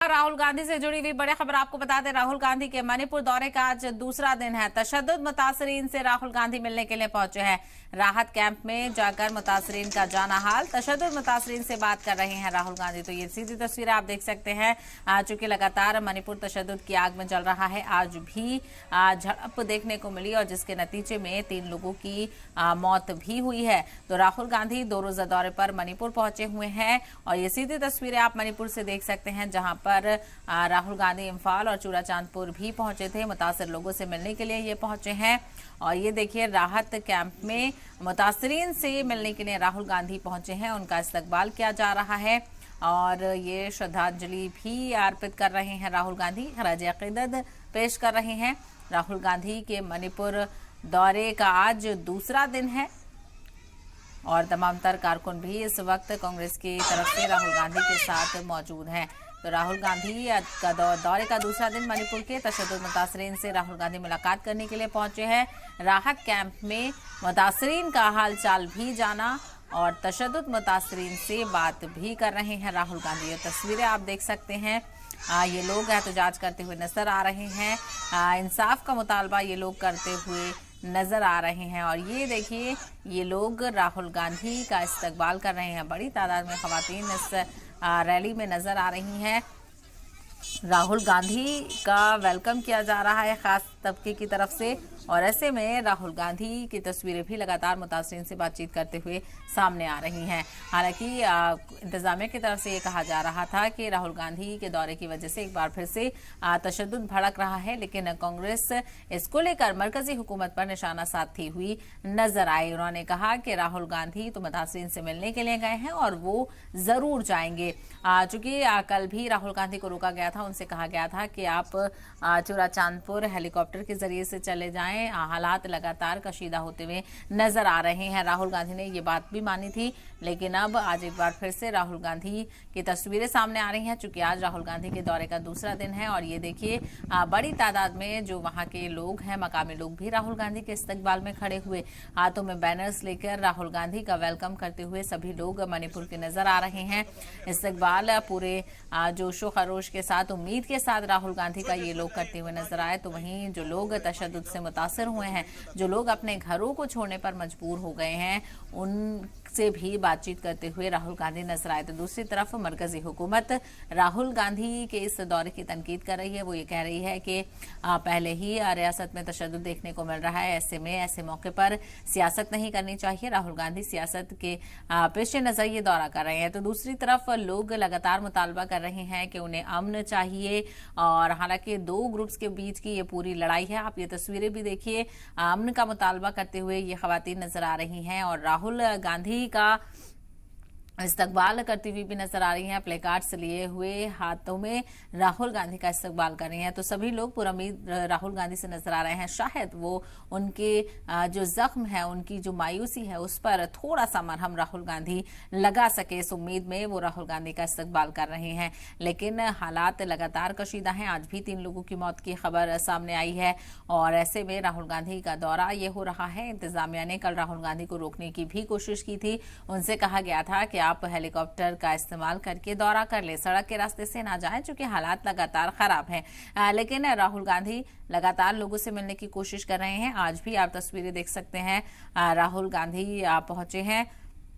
राहुल गांधी से जुड़ी हुई बड़ी खबर आपको बता दें। राहुल गांधी के मणिपुर दौरे का आज दूसरा दिन है। तशद्दुद मुतासरीन से राहुल गांधी मिलने के लिए पहुंचे हैं। राहत कैंप में जाकर मुतासरीन का जाना हाल, तशद्दुद मुतासरीन से बात कर रहे हैं राहुल गांधी। तो ये सीधी तस्वीरें आप देख सकते हैं। चूंकि लगातार मणिपुर तशद्दुद की आग में जल रहा है, आज भी झड़प देखने को मिली और जिसके नतीजे में 3 लोगों की मौत भी हुई है। तो राहुल गांधी 2 रोजा दौरे पर मणिपुर पहुंचे हुए हैं और ये सीधी तस्वीरें आप मणिपुर से देख सकते हैं, जहां पर राहुल गांधी इम्फाल और चूड़ाचांदपुर भी पहुंचे थे। मुतासर लोगों से मिलने के लिए ये पहुंचे हैं और ये देखिए राहत कैंप में मुतासरीन से मिलने के लिए राहुल गांधी पहुंचे हैं। उनका इस्तकबाल किया जा रहा है और ये श्रद्धांजलि भी अर्पित कर रहे हैं। राहुल गांधी खराज अकीदत पेश कर रहे हैं। राहुल गांधी के मणिपुर दौरे का आज दूसरा दिन है और तमाम तर कारकुन भी इस वक्त कांग्रेस की तरफ से राहुल गांधी के साथ मौजूद हैं। तो राहुल गांधी का दौरे का दूसरा दिन मणिपुर के तशद्दुद मुतासरीन से राहुल गांधी मुलाकात करने के लिए पहुंचे हैं। राहत कैंप में मुतासरीन का हालचाल भी जाना और तशद्दुद मुतासरीन से बात भी कर रहे हैं राहुल गांधी। ये तस्वीरें आप देख सकते हैं। ये लोग एहतजाज करते हुए नजर आ रहे हैं। इंसाफ का मुतालबा ये लोग करते हुए नजर आ रहे हैं और ये देखिए ये लोग राहुल गांधी का इस्तकबाल कर रहे हैं। बड़ी तादाद में खवातीन इस रैली में नजर आ रही हैं। राहुल गांधी का वेलकम किया जा रहा है खास तबके की तरफ से और ऐसे में राहुल गांधी की तस्वीरें भी लगातार मुतासरीन से बातचीत करते हुए सामने आ रही हैं। हालांकि इंतजामिया की तरफ से ये कहा जा रहा था कि राहुल गांधी के दौरे की वजह से एक बार फिर से तशद्दुद भड़क रहा है, लेकिन कांग्रेस इसको लेकर मरकजी हुकूमत पर निशाना साधती हुई नजर आई। उन्होंने कहा कि राहुल गांधी तो मुतासरीन से मिलने के लिए गए हैं और वो जरूर जाएंगे। चूंकि कल भी राहुल गांधी को रोका गया था, उनसे कहा गया था कि आप चूड़ाचांदपुर हेलीकॉप्टर के जरिए से चले जाएं। हालात लगातार कशीदा होते हुए नजर आ रहे हैं। राहुल गांधी ने ये बात भी मानी थी, लेकिन अब आज एक बार फिर से राहुल गांधी की तस्वीरें सामने आ रही हैं। चूंकि आज राहुल गांधी के दौरे का दूसरा दिन है और ये देखिए बड़ी तादाद में जो वहां के लोग हैं, मकामी लोग भी राहुल गांधी के इस्तकबाल में खड़े हुए, हाथों में बैनर्स लेकर राहुल गांधी का वेलकम करते हुए सभी लोग मणिपुर के नजर आ रहे हैं। इस्तकबाल पूरे जोशो खरोश के साथ, उम्मीद के साथ राहुल गांधी का ये लोग करते हुए नजर आए। तो वहीं जो लोग तशद्दुद से मुतासर हुए हैं, जो लोग अपने घरों को छोड़ने पर मजबूर हो गए हैं, उनसे भी बातचीत करते हुए राहुल गांधी नजर आए। तो दूसरी तरफ मरकजी हुकूमत राहुल गांधी के इस दौरे की तनकीद कर रही है। वो ये कह रही है कि पहले ही रियासत में तशद्दुद देखने को मिल रहा है, ऐसे में ऐसे मौके पर सियासत नहीं करनी चाहिए। राहुल गांधी सियासत के पेश नजर ये दौरा कर रहे हैं। तो दूसरी तरफ लोग लगातार मुतालबा कर रहे हैं कि उन्हें अमन चाहिए और हालांकि 2 ग्रुप्स के बीच की ये पूरी लड़ाई है। आप ये तस्वीरें भी देखिए, अमन का मुतालबा करते हुए ये खवातीन नजर आ रही हैं और राहुल गांधी का इस्तकबाल करती हुई भी नजर आ रही हैं। प्ले कार्ड्स लिए हुए हाथों में राहुल गांधी का इस्तकबाल कर रही हैं। तो सभी लोग पुरउम्मीद राहुल गांधी से नजर आ रहे हैं। शायद वो उनके जो जख्म है, उनकी जो मायूसी है, उस पर थोड़ा सा मरहम राहुल गांधी लगा सके, इस उम्मीद में वो राहुल गांधी का इस्तकबाल कर रहे हैं। लेकिन हालात लगातार कशीदा हैं। आज भी 3 लोगों की मौत की खबर सामने आई है और ऐसे में राहुल गांधी का दौरा ये हो रहा है। इंतजामिया ने कल राहुल गांधी को रोकने की भी कोशिश की थी। उनसे कहा गया था कि आप हेलीकॉप्टर का इस्तेमाल करके दौरा कर ले, सड़क के रास्ते से ना जाएं, क्योंकि हालात लगातार खराब हैं। लेकिन राहुल गांधी लगातार लोगों से मिलने की कोशिश कर रहे हैं। आज भी आप तस्वीरें देख सकते हैं, राहुल गांधी पहुंचे हैं